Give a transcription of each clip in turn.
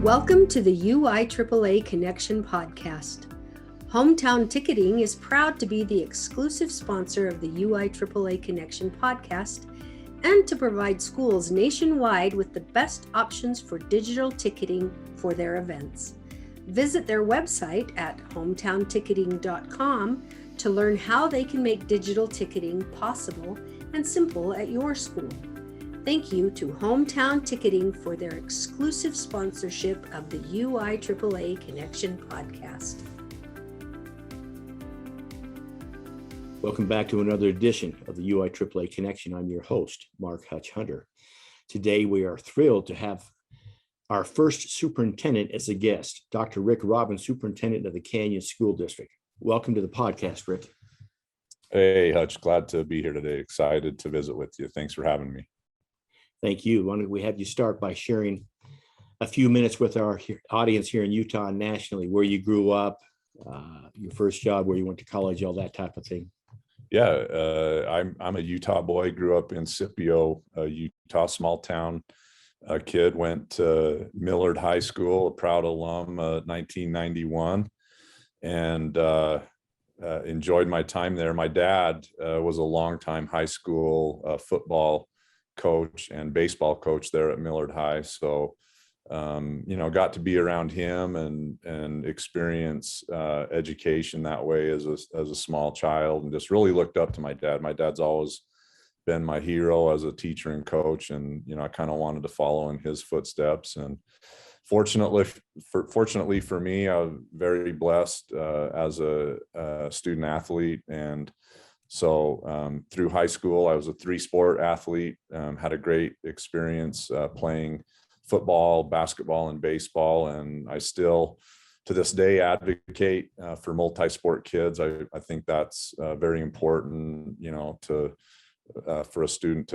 Welcome to the UIAAA Connection podcast. Hometown Ticketing is proud to be the exclusive sponsor of the UIAAA Connection podcast and to provide schools nationwide with the best options for digital ticketing for their events. Visit their website at hometownticketing.com to learn how they can make digital ticketing possible and simple at your school. Thank you to Hometown Ticketing for their exclusive sponsorship of the UIAAA Connection podcast. Welcome back to another edition of the UIAAA Connection. I'm your host, Mark Hutch Hunter. Today, we are thrilled to have our first superintendent as a guest, Dr. Rick Robbins, Superintendent of the Canyon School District. Welcome to the podcast, Rick. Hey, Hutch, glad to be here today. Excited to visit with you. Thanks for having me. Thank you. Why don't we have you start by sharing a few minutes with our audience here in Utah and nationally, where you grew up, your first job, where you went to college, all that type of thing. Yeah, I'm a Utah boy, grew up in Scipio, Utah, small town kid, went to Millard High School, a proud alum, 1991, and enjoyed my time there. My dad was a longtime high school football coach and baseball coach there at Millard High. So, got to be around him and experience education that way as a small child, and just really looked up to my dad. My dad's always been my hero as a teacher and coach. And, I kind of wanted to follow in his footsteps. And fortunately for me, I was very blessed as a student athlete. And so through high school, I was a three-sport athlete, had a great experience playing football, basketball, and baseball. And I still, to this day, advocate for multi-sport kids. I think that's very important, for a student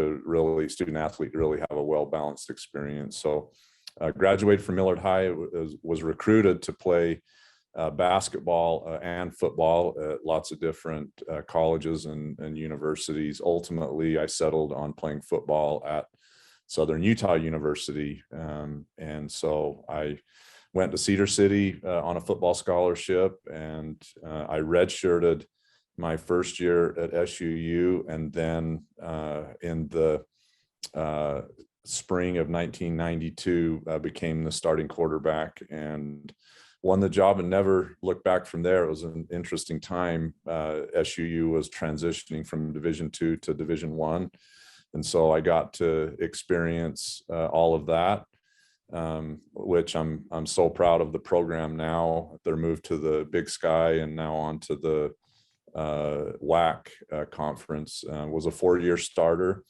athlete to really have a well-balanced experience. So graduated from Millard High, was recruited to play basketball and football at lots of different colleges and universities. Ultimately, I settled on playing football at Southern Utah University. And so I went to Cedar City on a football scholarship, and I redshirted my first year at SUU. And then in the spring of 1992, became the starting quarterback and won the job and never looked back from there. It was an interesting time. SUU was transitioning from Division II to Division I. And so I got to experience all of that, which I'm so proud of the program now. They're moved to the Big Sky and now on to the WAC conference. Was a 4-year starter.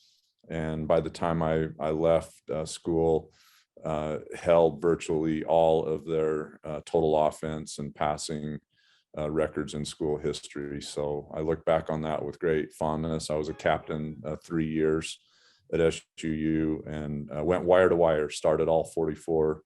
And by the time I left school, held virtually all of their total offense and passing records in school history. So I look back on that with great fondness. I was a captain 3 years at SUU and went wire to wire, started all 44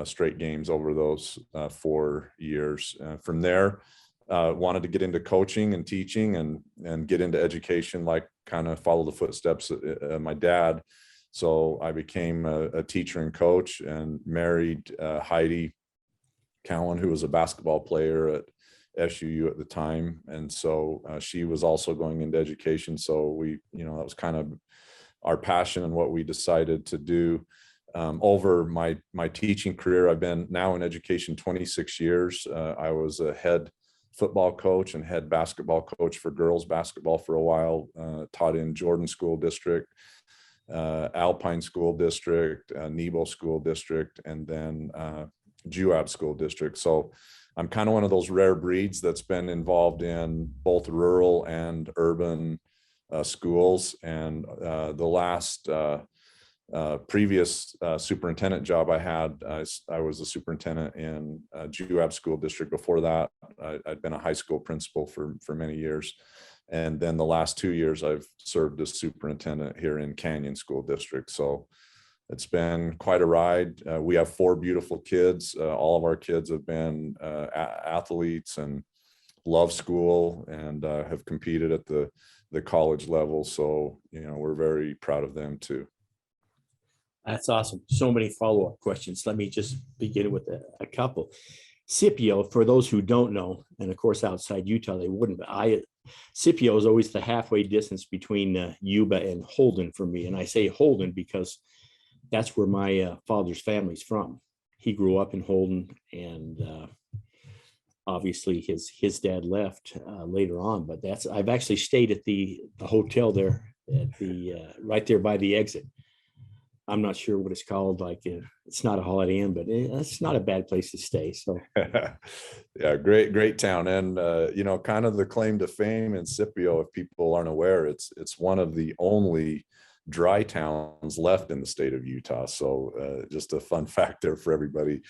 straight games over those 4 years. From there, wanted to get into coaching and teaching and get into education, like kind of follow the footsteps of my dad. So I became a teacher and coach and married Heidi Cowan, who was a basketball player at SUU at the time. And so she was also going into education. So we, that was kind of our passion and what we decided to do. Over my teaching career, I've been now in education 26 years. I was a head football coach and head basketball coach for girls basketball for a while, taught in Jordan School District, Alpine School District, Nebo School District, and then Juab School District. So I'm kind of one of those rare breeds that's been involved in both rural and urban schools. And the last previous superintendent job I had, I was a superintendent in Juab School District. Before that, I'd been a high school principal for many years. And then the last 2 years, I've served as superintendent here in Canyon School District. So it's been quite a ride. We have 4 beautiful kids. All of our kids have been athletes and love school and have competed at the college level. So, we're very proud of them too. That's awesome. So many follow-up questions. Let me just begin with a couple. Scipio, for those who don't know, and of course outside Utah they wouldn't, but Scipio is always the halfway distance between Yuba and Holden for me. And I say Holden because that's where my father's family's from. He grew up in Holden, and obviously his dad left later on. But I've actually stayed at the hotel there at the right there by the exit. I'm not sure what it's called. It's not a Holiday Inn, but it's not a bad place to stay. So, yeah, great town, and kind of the claim to fame in Scipio, if people aren't aware, it's one of the only dry towns left in the state of Utah. So, just a fun fact there for everybody.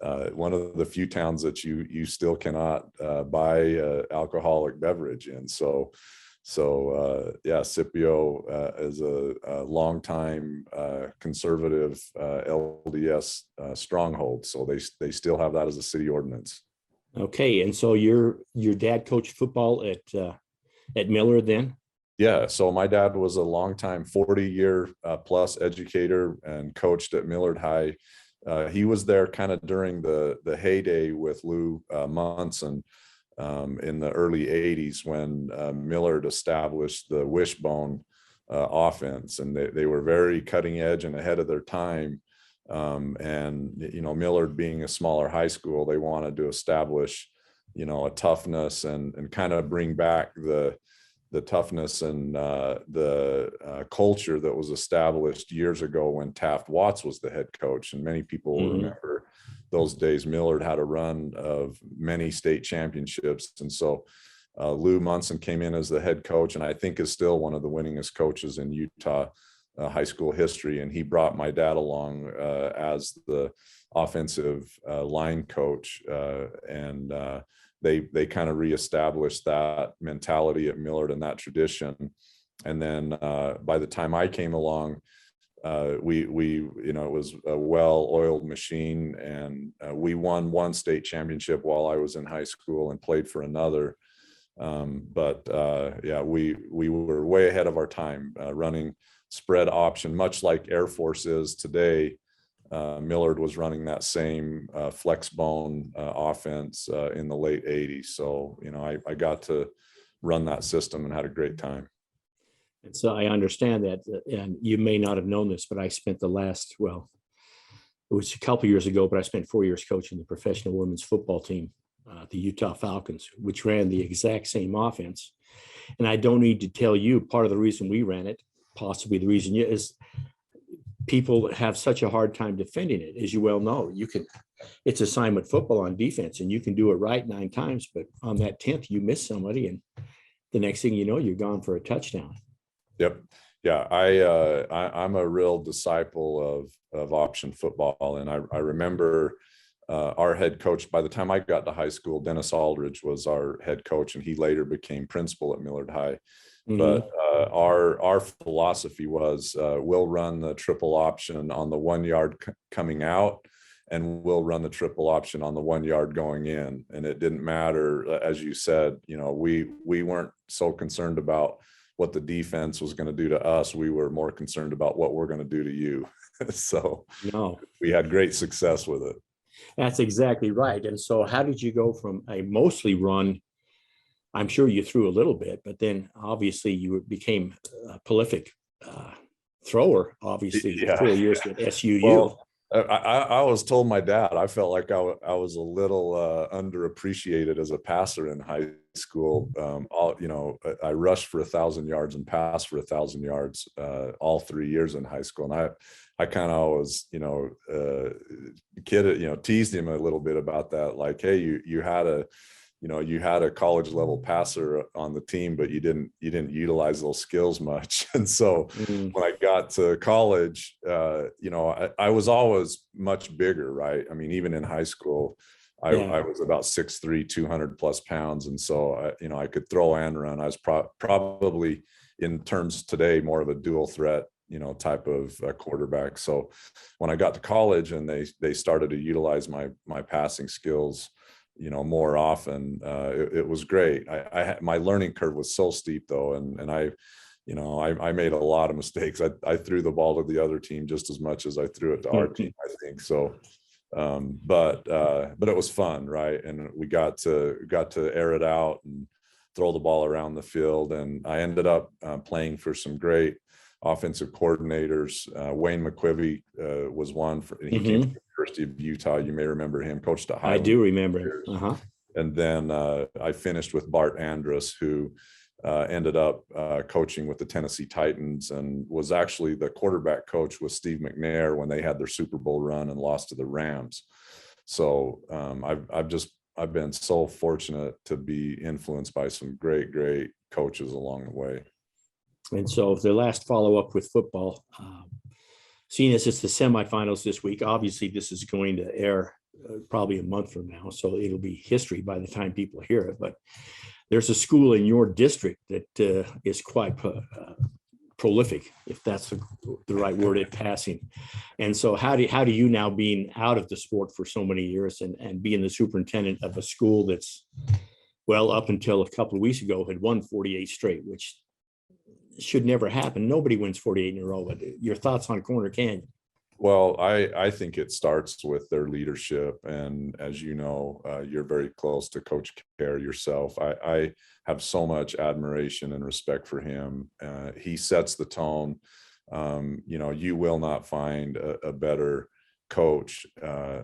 One of the few towns that you still cannot buy alcoholic beverage in. So yeah, Scipio is a longtime conservative LDS stronghold. So they still have that as a city ordinance. Okay, and so your dad coached football at Miller then? Yeah, so my dad was a longtime 40-year plus educator and coached at Millard High. He was there kind of during the heyday with Lou Munson. In the early 80s when Millard established the wishbone offense, and they were very cutting edge and ahead of their time. And Millard being a smaller high school, they wanted to establish a toughness and kind of bring back the toughness and the culture that was established years ago when Taft Watts was the head coach. And many people remember those days. Millard had a run of many state championships. And so Lou Munson came in as the head coach, and I think is still one of the winningest coaches in Utah high school history. And he brought my dad along as the offensive line coach. And they kind of reestablished that mentality at Millard and that tradition. And then by the time I came along, it was a well-oiled machine, and we won one state championship while I was in high school and played for another. Yeah, we were way ahead of our time running spread option, much like Air Force is today. Millard was running that same flex bone offense in the late 80s. So, I got to run that system and had a great time. And so I understand that, and you may not have known this, but I spent it was a couple years ago, but I spent 4 years coaching the professional women's football team, the Utah Falcons, which ran the exact same offense. And I don't need to tell you, part of the reason we ran it, possibly the reason is people have such a hard time defending it. As you well know, it's assignment football on defense, and you can do it right 9 times, but on that 10th, you miss somebody, and the next thing you know, you're gone for a touchdown. Yep. Yeah. I'm a real disciple of option football. And I remember our head coach, by the time I got to high school, Dennis Aldridge was our head coach, and he later became principal at Millard High. Mm-hmm. But our philosophy was we'll run the triple option on the 1 yard coming out, and we'll run the triple option on the 1 yard going in. And it didn't matter, as you said, we weren't so concerned about what the defense was going to do to us. We were more concerned about what we're going to do to you. So we had great success with it. That's exactly right. And so how did you go from a mostly run? I'm sure you threw a little bit, but then obviously you became a prolific thrower, obviously, 4 years at SUU. Well, I was told my dad, I felt like I was a little underappreciated as a passer in high school. I rushed for 1,000 yards and passed for 1,000 yards all 3 years in high school. And I kind of always, teased him a little bit about that. Like, hey, you had a college level passer on the team, but you didn't utilize those skills much. And so when I got to college, I was always much bigger, right? I mean, even in high school, I was about 6'3", 200 plus pounds. And so, I could throw and run. I was probably, in terms today, more of a dual threat, type of quarterback. So when I got to college and they started to utilize my passing skills, more often, it was great. My learning curve was so steep though. And I made a lot of mistakes. I threw the ball to the other team just as much as I threw it to our team, I think. So, but it was fun, right? And we got to air it out and throw the ball around the field. And I ended up playing for some great offensive coordinators. Wayne McQuivey was one. He came from the University of Utah. You may remember him, coached at Highland. I do remember him. Uh-huh. And then I finished with Bart Andrus, who ended up coaching with the Tennessee Titans and was actually the quarterback coach with Steve McNair when they had their Super Bowl run and lost to the Rams. So I've been so fortunate to be influenced by some great coaches along the way. And so the last follow-up with football, seeing as it's the semifinals this week, obviously this is going to air probably a month from now, so it'll be history by the time people hear it. But there's a school in your district that is quite prolific, if that's the right word, at passing. And so how do you now, being out of the sport for so many years and being the superintendent of a school that's, well, up until a couple of weeks ago had won 48 straight, which should never happen. Nobody wins 48 in a row. But your thoughts on Corner Canyon? Well, I think it starts with their leadership. And as you know, you're very close to Coach Care yourself. I have so much admiration and respect for him. He sets the tone. You will not find a better coach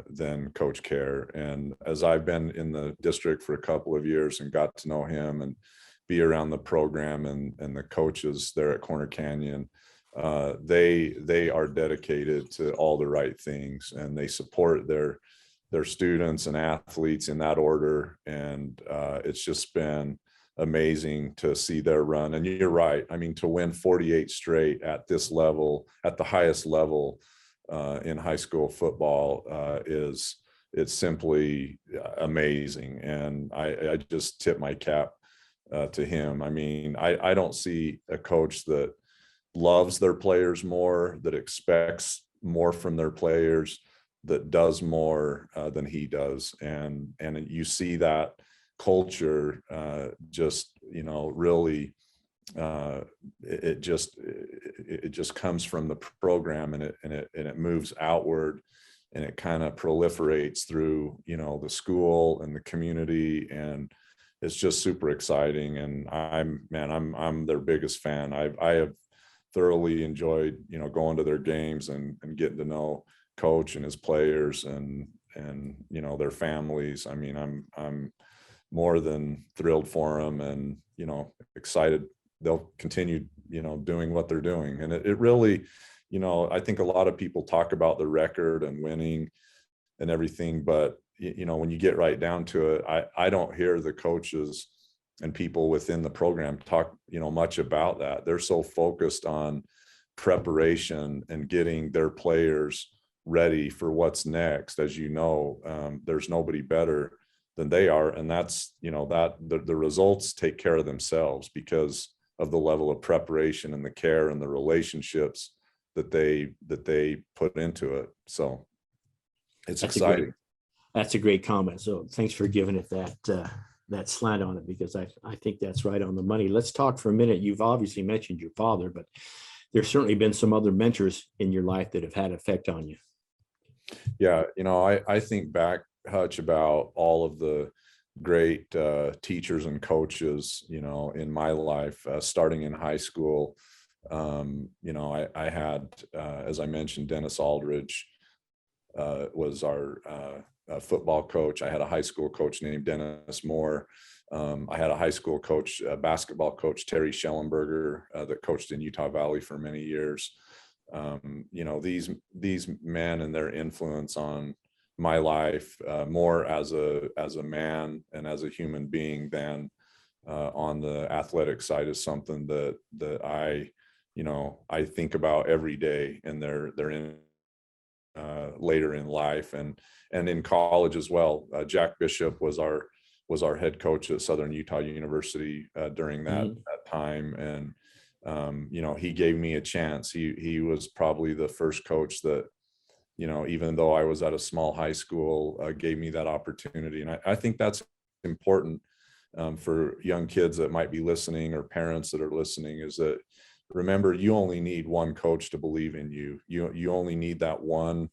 than Coach Care. And as I've been in the district for a couple of years and got to know him and be around the program and the coaches there at Corner Canyon, they are dedicated to all the right things, and they support their students and athletes in that order. And it's just been amazing to see their run. And you're right. I mean, to win 48 straight at this level, at the highest level in high school football, it's simply amazing. And I just tip my cap to him. I mean, I don't see a coach that loves their players more, that expects more from their players, that does more than he does. And you see that culture just, really, it just comes from the program, and it moves outward, and it kind of proliferates through, the school and the community. And it's just super exciting. And I'm their biggest fan. I have thoroughly enjoyed, going to their games and getting to know Coach and his players and their families. I mean, I'm more than thrilled for them, and, excited they'll continue, doing what they're doing. And it really, I think a lot of people talk about the record and winning and everything, but, when you get right down to it, I don't hear the coaches and people within the program talk, much about that. They're so focused on preparation and getting their players ready for what's next. As there's nobody better than they are. And that's, that the results take care of themselves because of the level of preparation and the care and the relationships that they put into it. So it's exciting. That's a great comment. So thanks for giving it that slant on it, because I think that's right on the money. Let's talk for a minute. You've obviously mentioned your father, but there's certainly been some other mentors in your life that have had effect on you. Yeah. I think back, Hutch, about all of the great teachers and coaches, in my life, starting in high school. I had, as I mentioned, Dennis Aldridge was our football coach. I had a high school coach named Dennis Moore. I had a high school coach, basketball coach, Terry Schellenberger, that coached in Utah Valley for many years. These men and their influence on my life, more as a man and as a human being than on the athletic side, is something that I think about every day, and they're in later in life and in college as well. Jack Bishop was our head coach at Southern Utah University during that time. And, he gave me a chance. He was probably the first coach that, even though I was at a small high school, gave me that opportunity. And I think that's important for young kids that might be listening, or parents that are listening, is that, remember, you only need one coach to believe in you. You only need that one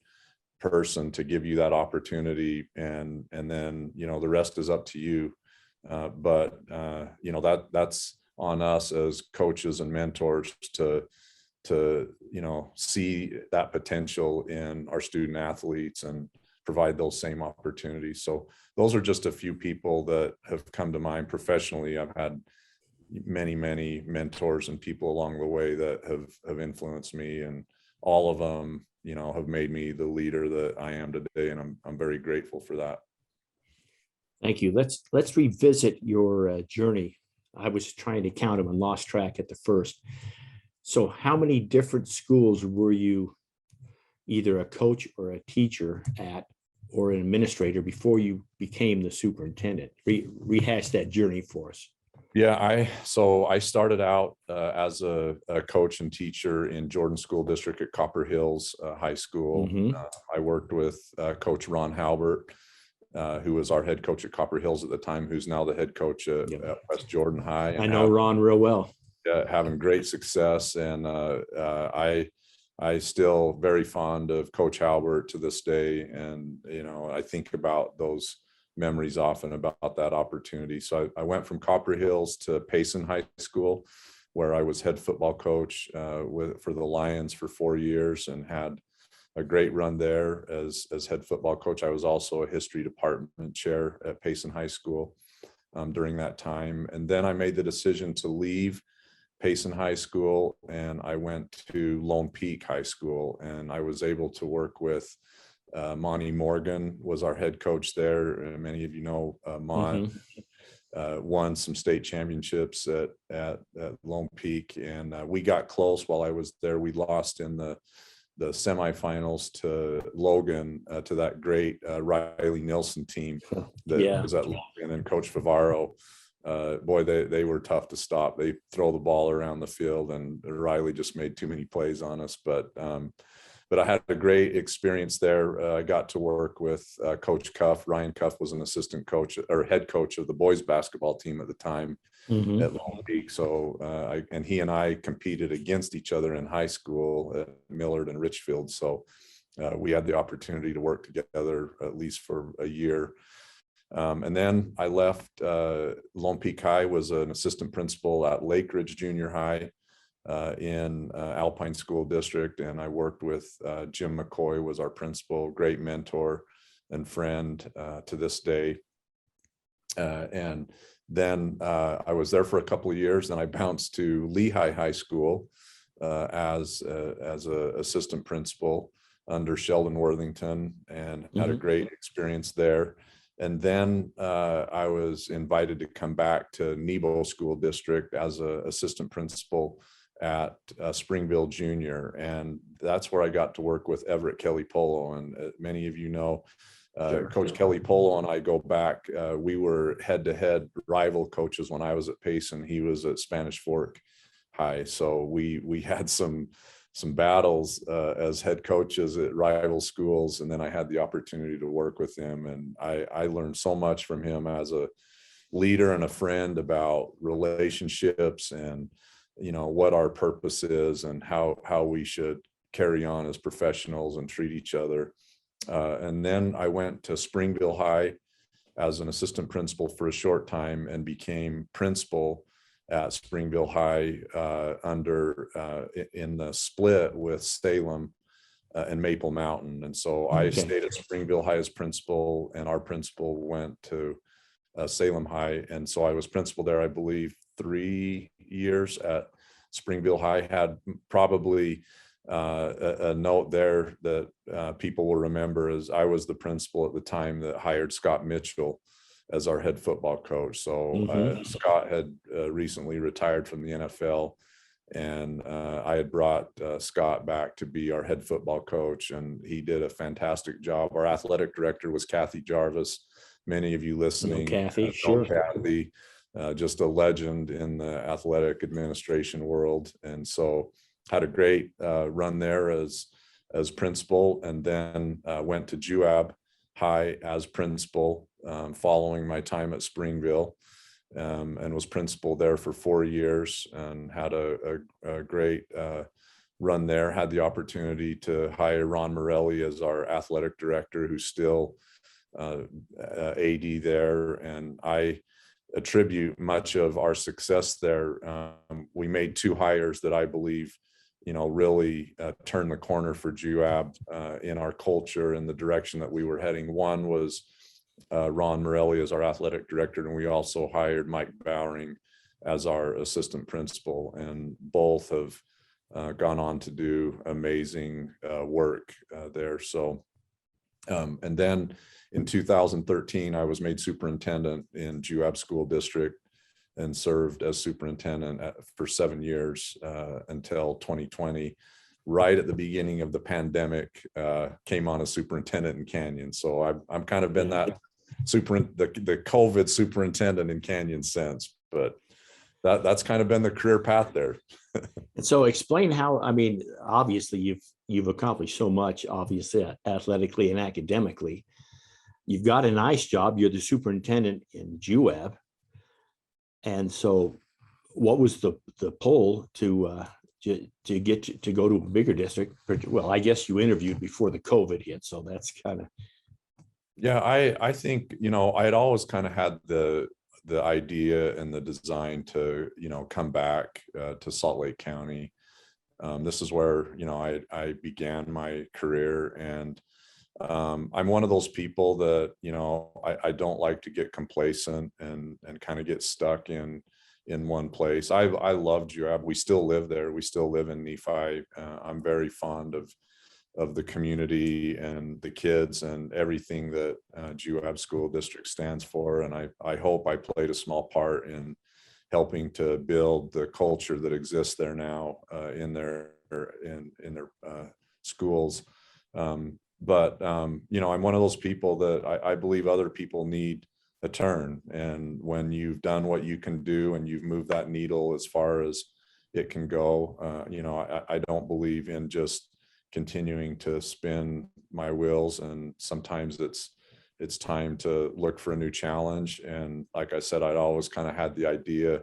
person to give you that opportunity, and then, you know, the rest is up to you. But you know, that's on us as coaches and mentors to you know, see that potential in our student athletes and provide those same opportunities. So those are just a few people that have come to mind professionally. I've had many mentors and people along the way that have influenced me, and all of them, you know, have made me the leader that I am today, and I'm very grateful for that. Thank you. Let's revisit your journey. I was trying to count them and lost track at the first. So how many different schools were you either a coach or a teacher at, or an administrator, before you became the superintendent? Rehash that journey for us. Yeah, I started out as a coach and teacher in Jordan School District at Copper Hills High School. I worked with Coach Ron Halbert, who was our head coach at Copper Hills at the time, who's now the head coach at West Jordan High. I know Ron real well. Having great success, and I still very fond of Coach Halbert to this day, and you know, I think about those memories often about that opportunity. So I went from Copper Hills to Payson High School, where I was head football coach for the Lions for 4 years, and had a great run there as head football coach. I was also a history department chair at Payson High School during that time. And then I made the decision to leave Payson High School, and I went to Lone Peak High School, and I was able to work with Monty Morgan was our head coach there. Many of you know Mont. Won some state championships at Lone Peak, and we got close while I was there. We lost in the semifinals to Logan, to that great Riley Nilsson team that was at Logan, and Coach Favaro. Boy, they were tough to stop. They throw the ball around the field, and Riley just made too many plays on us. But I had a great experience there. I got to work with Coach Cuff. Ryan Cuff was an assistant coach or head coach of the boys basketball team at the time at Lone Peak. So and he and I competed against each other in high school at Millard and Richfield. So we had the opportunity to work together at least for a year. And then I left Lone Peak High, was an assistant principal at Lake Ridge Junior High in Alpine School District, and I worked with Jim McCoy, was our principal, great mentor and friend to this day. And then I was there for a couple of years, then I bounced to Lehigh High School as a assistant principal under Sheldon Worthington, and had a great experience there. And then I was invited to come back to Nebo School District as an assistant principal at Springville Junior, and that's where I got to work with Everett Kelly Polo. And many of you know, Coach Kelly Polo and I go back. We were head-to-head rival coaches when I was at Payson. He was at Spanish Fork High, so we had some battles as head coaches at rival schools, and then I had the opportunity to work with him, and I learned so much from him as a leader and a friend about relationships, and you know, what our purpose is, and how we should carry on as professionals and treat each other. And then I went to Springville High as an assistant principal for a short time, and became principal at Springville High in the split with Salem and Maple Mountain. And so I stayed at Springville High as principal, and our principal went to Salem High. And so I was principal there, I believe, 3 years at Springville High. Had probably a note there that people will remember, as I was the principal at the time that hired Scott Mitchell as our head football coach. So Scott had recently retired from the NFL, and I had brought Scott back to be our head football coach, and he did a fantastic job. Our athletic director was Kathy Jarvis. Many of you listening, Kathy, sure. Kathy, just a legend in the athletic administration world. And so had a great run there as principal, and then went to Juab High as principal following my time at Springville. and was principal there for 4 years and had a great run there. Had the opportunity to hire Ron Morelli as our athletic director, who's still AD there. And I attribute much of our success there. We made 2 hires that I believe, really turned the corner for GUAB in our culture and the direction that we were heading. One was Ron Morelli as our athletic director, and we also hired Mike Bowering as our assistant principal, and both have gone on to do amazing work there. So, and then in 2013, I was made superintendent in GUAB School District and served as superintendent for 7 years until 2020. Right at the beginning of the pandemic, came on as superintendent in Canyon. So I'm kind of been that the COVID superintendent in Canyon since, but that's kind of been the career path there. And so explain how, obviously you've accomplished so much, obviously athletically and academically. You've got a nice job. You're the superintendent in GUAB. And so what was the pull to get to go to a bigger district? Well, I guess you interviewed before the COVID hit, so that's kind of. Yeah, I think, I had always kind of had the idea and the design to, come back to Salt Lake County. This is where, I began my career, and I'm one of those people that, I don't like to get complacent and kind of get stuck in one place. I love GUAB. We still live there. We still live in Nephi. I'm very fond of the community and the kids and everything that GUAB School District stands for. And I hope I played a small part in helping to build the culture that exists there now in their schools. But I'm one of those people that I believe other people need a turn. And when you've done what you can do and you've moved that needle as far as it can go, I don't believe in just continuing to spin my wheels. And sometimes it's time to look for a new challenge. And like I said, I'd always kind of had the idea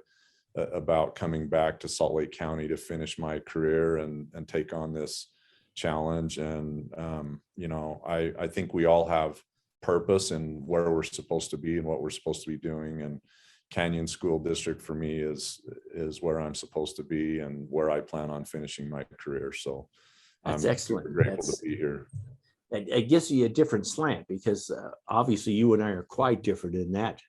about coming back to Salt Lake County to finish my career and take on this challenge. And I think we all have purpose in where we're supposed to be and what we're supposed to be doing. And Canyon School District for me is where I'm supposed to be and where I plan on finishing my career. So that's I'm excellent. grateful to be here. It gives you a different slant, because obviously you and I are quite different in that,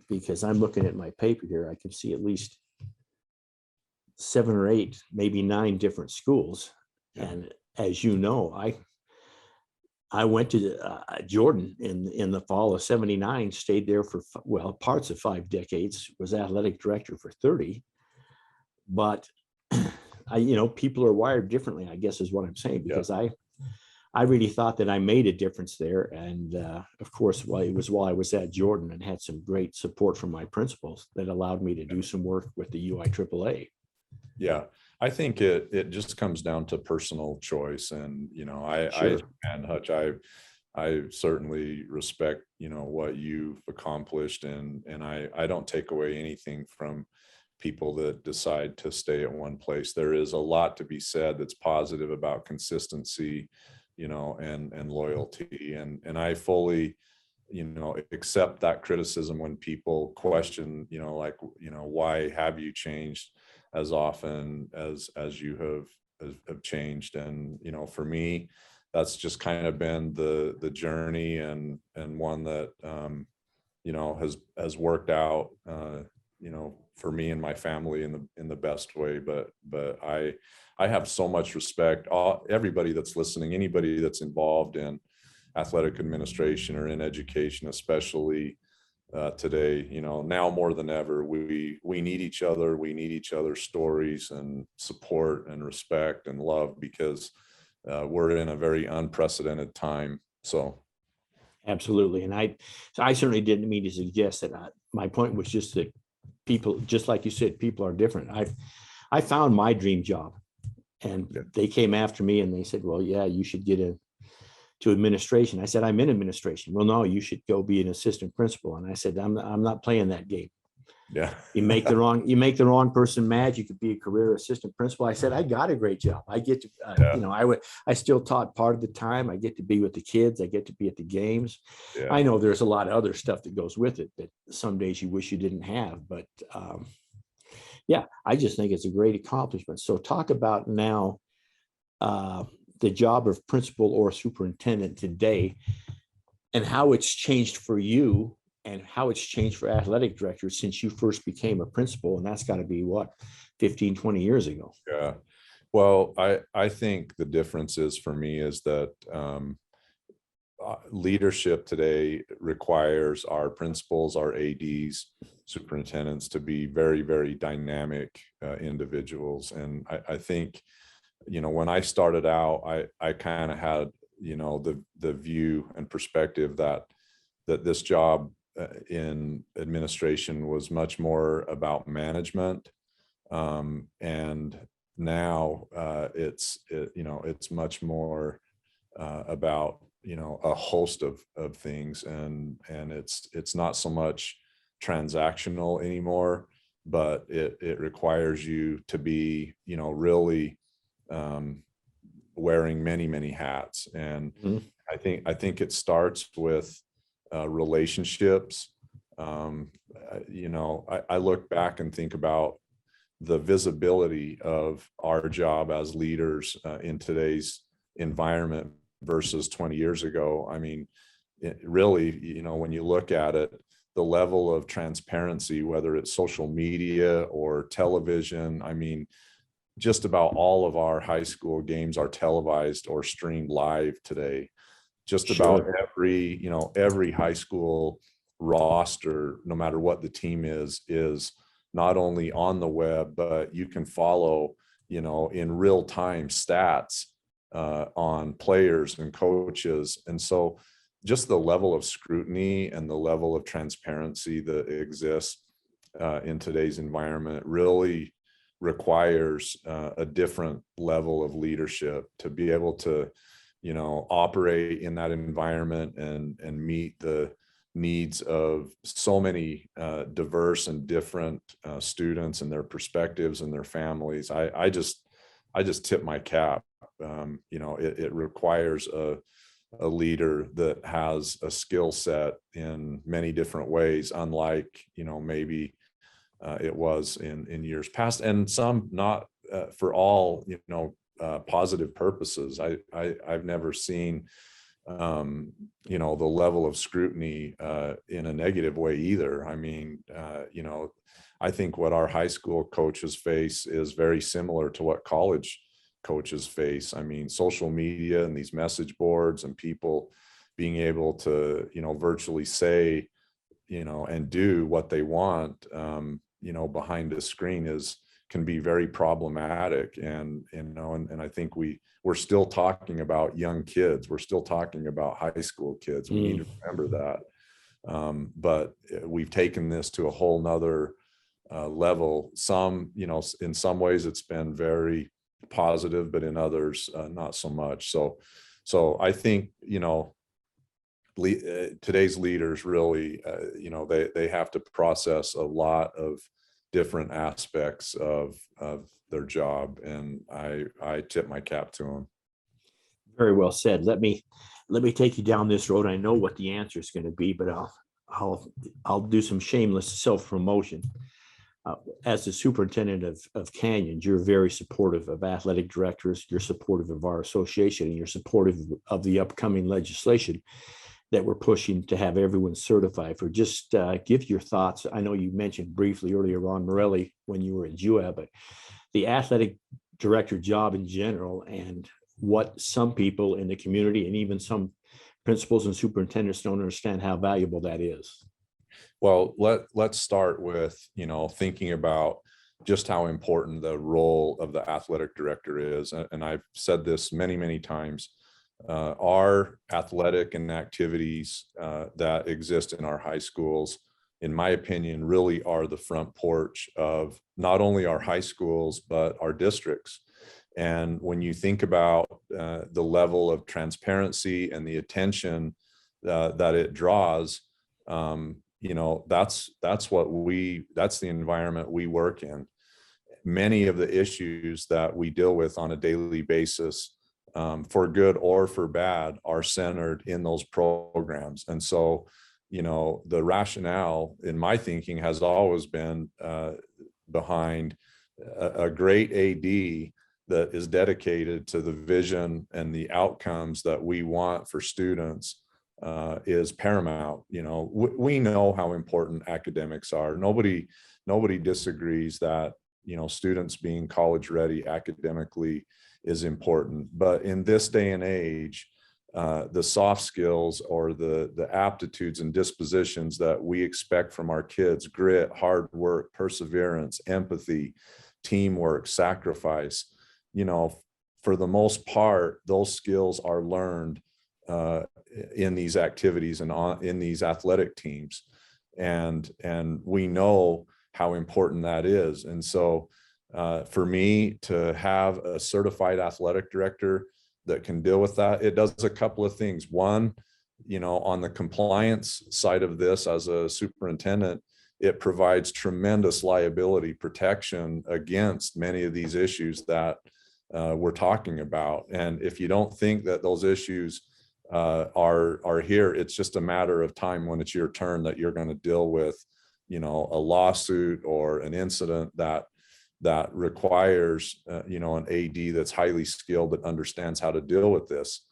because I'm looking at my paper here. I can see at least 7 or 8, maybe 9 different schools. Yeah. And as you know, I went to Jordan in the fall of '79, stayed there for, parts of 5 decades, was athletic director for 30. But people are wired differently, I guess is what I'm saying, because I really thought that I made a difference there. And of course, it was while I was at Jordan and had some great support from my principals that allowed me to do some work with the UIAAA. Yeah, I think it just comes down to personal choice. And, Sure. Hutch, I certainly respect, what you've accomplished. And I don't take away anything from people that decide to stay at one place. There is a lot to be said that's positive about consistency, and loyalty. And I fully, accept that criticism when people question, why have you changed as often as you have changed? And, for me, that's just kind of been the journey and one that, has worked out, for me and my family in the best way. But I have so much respect. Everybody that's listening, anybody that's involved in athletic administration or in education, especially today, now more than ever, we need each other. We need each other's stories and support and respect and love, because we're in a very unprecedented time. So. Absolutely. And I certainly didn't mean to suggest that. My point was just that people, just like you said, people are different. I found my dream job, and they came after me and they said, well, yeah, you should get to administration. I said, I'm in administration. Well, no, you should go be an assistant principal. And I said, I'm not playing that game. Yeah. You make the wrong person mad, you could be a career assistant principal. I said, I got a great job. I get to, Yeah. I still taught part of the time. I get to be with the kids. I get to be at the games. Yeah. I know there's a lot of other stuff that goes with it that some days you wish you didn't have, but yeah, I just think it's a great accomplishment. So talk about now the job of principal or superintendent today and how it's changed for you and how it's changed for athletic directors since you first became a principal. And that's got to be what, 15, 20 years ago. Yeah. Well, I think the difference is for me is that leadership today requires our principals, our ADs, superintendents to be very, very dynamic individuals. And I think, when I started out, I kind of had, the view and perspective that this job in administration was much more about management. And now it's much more about, a host of things, and it's not so much transactional anymore, but it requires you to be, really wearing many hats. And I think it starts with relationships. I look back and think about the visibility of our job as leaders in today's environment versus 20 years ago. I mean, really, when you look at it, the level of transparency, whether it's social media or television, I mean, just about all of our high school games are televised or streamed live today. Just about every high school roster, no matter what the team is not only on the web, but you can follow, in real time stats on players and coaches. And so just the level of scrutiny and the level of transparency that exists in today's environment really requires a different level of leadership to be able to, operate in that environment and meet the needs of so many diverse and different students and their perspectives and their families. I just tip my cap. It requires a leader that has a skill set in many different ways, unlike, maybe it was in years past, and some not for all, positive purposes. I've never seen the level of scrutiny in a negative way either. I mean, I think what our high school coaches face is very similar to what college coaches face. I mean, social media and these message boards and people being able to, virtually say, and do what they want, behind a screen can be very problematic. And I think we're still talking about young kids. We're still talking about high school kids. We need to remember that. But we've taken this to a whole nother level. Some, in some ways it's been very positive, but in others, not so much. So I think, today's leaders really, they have to process a lot of different aspects of their job, and I tip my cap to them. Very well said. Let me take you down this road. I know what the answer is going to be, but I'll do some shameless self-promotion. As the superintendent of Canyons, you're very supportive of athletic directors. You're supportive of our association, and you're supportive of the upcoming legislation that we're pushing to have everyone certified for. Just give your thoughts. I know you mentioned briefly earlier on Morelli when you were at UIAAA, but the athletic director job in general and what some people in the community and even some principals and superintendents don't understand how valuable that is. Well, let's start with, thinking about just how important the role of the athletic director is. And I've said this many times. Our athletic and activities that exist in our high schools, in my opinion, really are the front porch of not only our high schools, but our districts. And when you think about the level of transparency and the attention that it draws, that's the environment we work in. Many of the issues that we deal with on a daily basis, for good or for bad, are centered in those programs. And so, the rationale in my thinking has always been behind a great AD that is dedicated to the vision and the outcomes that we want for students is paramount. We know how important academics are. Nobody disagrees that, students being college ready academically is important. But in this day and age, the soft skills or the aptitudes and dispositions that we expect from our kids, grit, hard work, perseverance, empathy, teamwork, sacrifice, for the most part, those skills are learned in these activities and in these athletic teams. And we know how important that is. And so for me to have a certified athletic director that can deal with that, it does a couple of things. One, on the compliance side of this, as a superintendent, it provides tremendous liability protection against many of these issues that we're talking about. And if you don't think that those issues are here, it's just a matter of time when it's your turn that you're going to deal with, a lawsuit or an incident that requires, an AD that's highly skilled, that understands how to deal with this.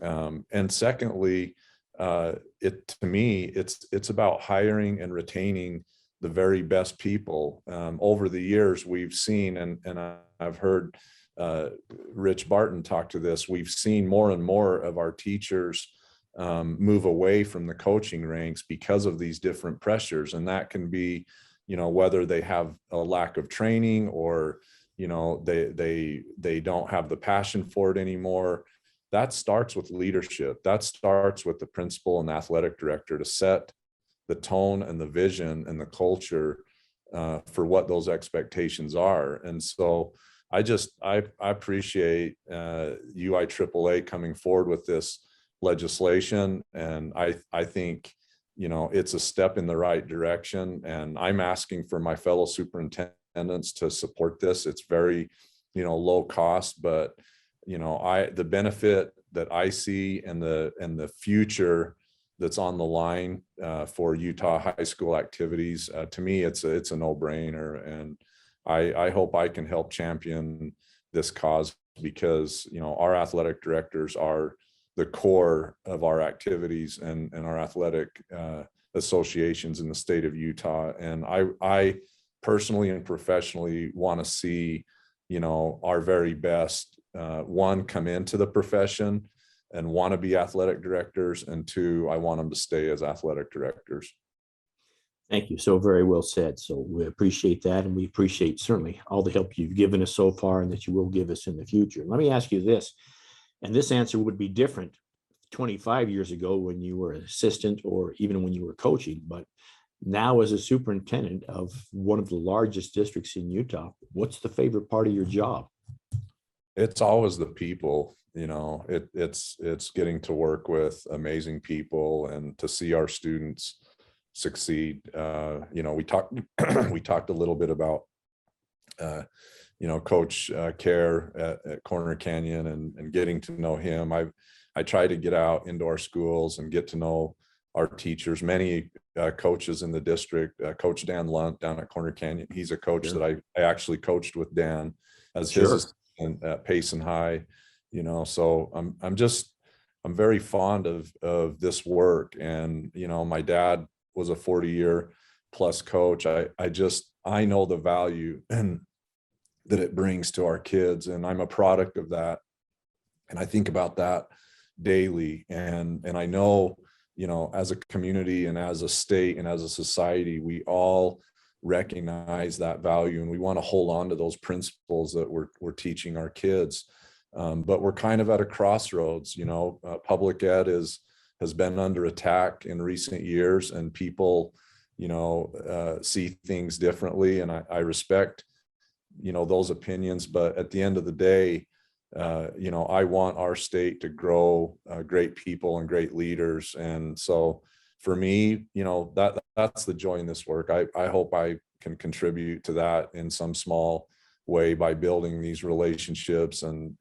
And secondly, to me, it's about hiring and retaining the very best people. Over the years, we've seen, and I've heard Rich Barton talk to this, we've seen more and more of our teachers move away from the coaching ranks because of these different pressures. And that can be, whether they have a lack of training or, they don't have the passion for it anymore. That starts with leadership. That starts with the principal and the athletic director to set the tone and the vision and the culture for what those expectations are. And so I appreciate UIAAA coming forward with this legislation. And I think, it's a step in the right direction. And I'm asking for my fellow superintendents to support this. It's very, low cost, but, the benefit that I see and the future that's on the line for Utah high school activities, to me, it's a no-brainer. And I hope I can help champion this cause, because, our athletic directors are the core of our activities and our athletic associations in the state of Utah. And I personally and professionally want to see, our very best, one, come into the profession and want to be athletic directors, and two, I want them to stay as athletic directors. Thank you. So very well said. So we appreciate that. And we appreciate certainly all the help you've given us so far and that you will give us in the future. Let me ask you this, and this answer would be different 25 years ago when you were an assistant or even when you were coaching, but now as a superintendent of one of the largest districts in Utah, what's the favorite part of your job? It's always the people. It's getting to work with amazing people and to see our students succeed. We talked a little bit about Coach Care at Corner Canyon and getting to know him. I try to get out into our schools and get to know our teachers. Many coaches in the district, Coach Dan Lunt down at Corner Canyon, he's a coach that I actually coached with Dan as his assistant at Payson High. So I'm very fond of this work. And my dad was a 40-year plus coach. I know the value and that it brings to our kids, and I'm a product of that. And I think about that daily. And I know, as a community and as a state and as a society, we all recognize that value, and we want to hold on to those principles that we're teaching our kids. But we're kind of at a crossroads. Public ed has been under attack in recent years, and people, see things differently. And I respect, those opinions. But at the end of the day, I want our state to grow great people and great leaders. And so for me, that's the joy in this work. I hope I can contribute to that in some small way by building these relationships and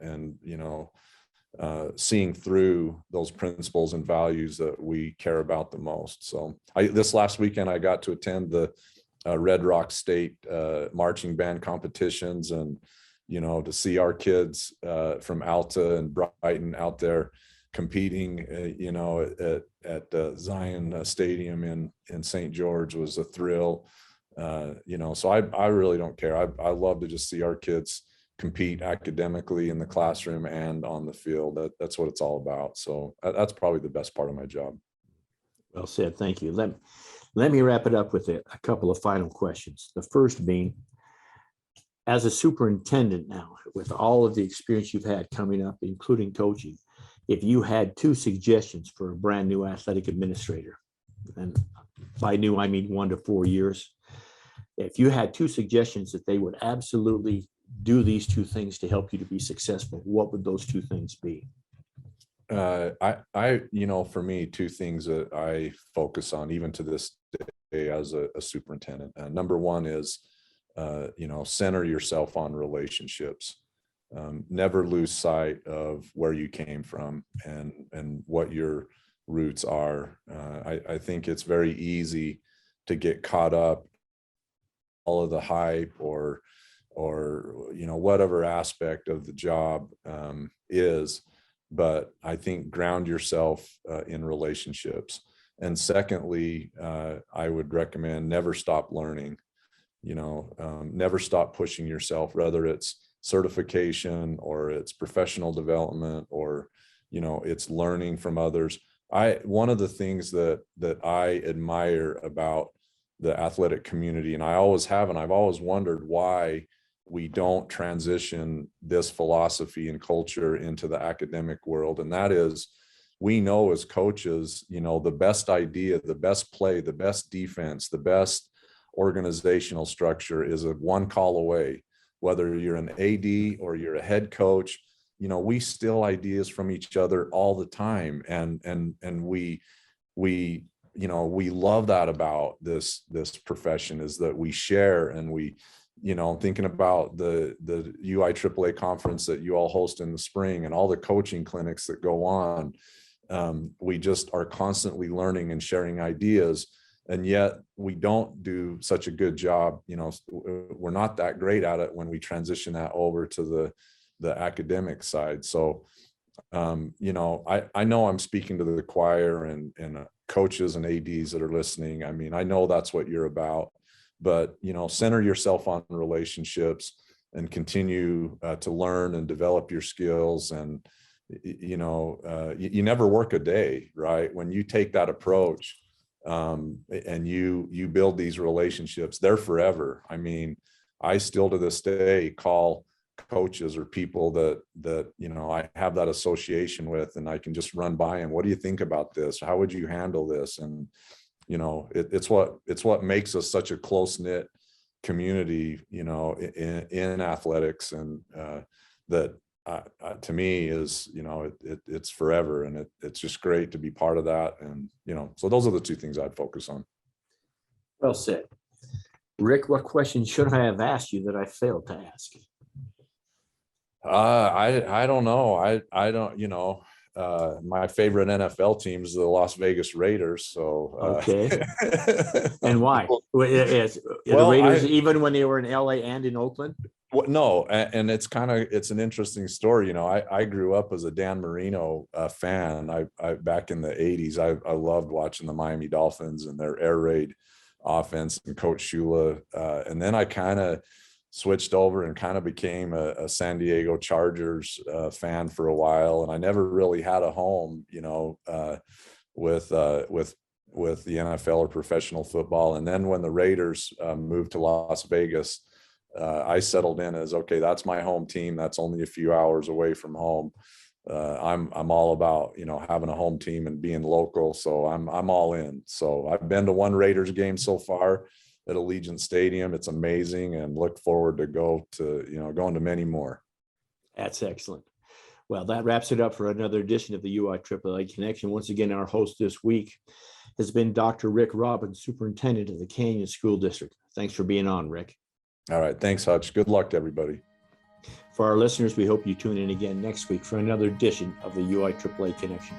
seeing through those principles and values that we care about the most. So this last weekend, I got to attend the Red Rock State marching band competitions, and, to see our kids from Alta and Brighton out there competing, at Zion Stadium in St. George was a thrill. So I really don't care. I love to just see our kids compete academically in the classroom and on the field. That's what it's all about. So that's probably the best part of my job. Well said. Thank you. Let me wrap it up with a couple of final questions. The first being, as a superintendent now, with all of the experience you've had coming up, including coaching, if you had 2 suggestions for a brand new athletic administrator, and by new, I mean 1 to 4 years, if you had 2 suggestions that they would absolutely do these 2 things to help you to be successful, what would those 2 things be? For me, 2 things that I focus on even to this day as a superintendent. Number 1 is, center yourself on relationships. Never lose sight of where you came from and what your roots are. I think it's very easy to get caught up all of the hype or whatever aspect of the job is, but I think ground yourself in relationships. And secondly, I would recommend never stop learning. Never stop pushing yourself, whether it's certification or it's professional development or it's learning from others. One of the things that I admire about the athletic community, and I always have, and I've always wondered why we don't transition this philosophy and culture into the academic world. And that is, we know as coaches, the best idea, the best play, the best defense, the best organizational structure is a 1 call away. Whether you're an AD or you're a head coach, we steal ideas from each other all the time. And we love that about this profession, is that we share, and we, thinking about the UIAAA conference that you all host in the spring and all the coaching clinics that go on. We just are constantly learning and sharing ideas. And yet we don't do such a good job. We're not that great at it when we transition that over to the academic side. So, I know I'm speaking to the choir and coaches and ADs that are listening. I mean, I know that's what you're about, but, center yourself on relationships and continue to learn and develop your skills. And, you never work a day, right? When you take that approach, and you build these relationships, they're forever. I mean, I still to this day call coaches or people that I have that association with, and I can just run by them. What do you think about this? How would you handle this? And it's what makes us such a close-knit community, in athletics, and that to me is, it's forever, and it's just great to be part of that. And, so those are the 2 things I'd focus on. Well said. Rick, what question should I have asked you that I failed to ask? I don't know. I don't, my favorite NFL team is the Las Vegas Raiders. So, okay. And why? The Raiders, even when they were in LA and in Oakland? Well, no, and it's an interesting story. I grew up as a Dan Marino fan. I back in the 80s, I loved watching the Miami Dolphins and their air raid offense and Coach Shula. And then I kind of switched over and kind of became a San Diego Chargers fan for a while. And I never really had a home, with the NFL or professional football. And then when the Raiders moved to Las Vegas, I settled in as, okay, that's my home team. That's only a few hours away from home. I'm all about, having a home team and being local. So I'm all in. So I've been to 1 Raiders game so far at Allegiant Stadium. It's amazing, and look forward to going to many more. That's excellent. Well, that wraps it up for another edition of the UIAAA Connection. Once again, our host this week has been Dr. Rick Robbins, Superintendent of the Canyon School District. Thanks for being on, Rick. All right. Thanks, Hutch. Good luck to everybody. For our listeners, we hope you tune in again next week for another edition of the UIAAA Connection.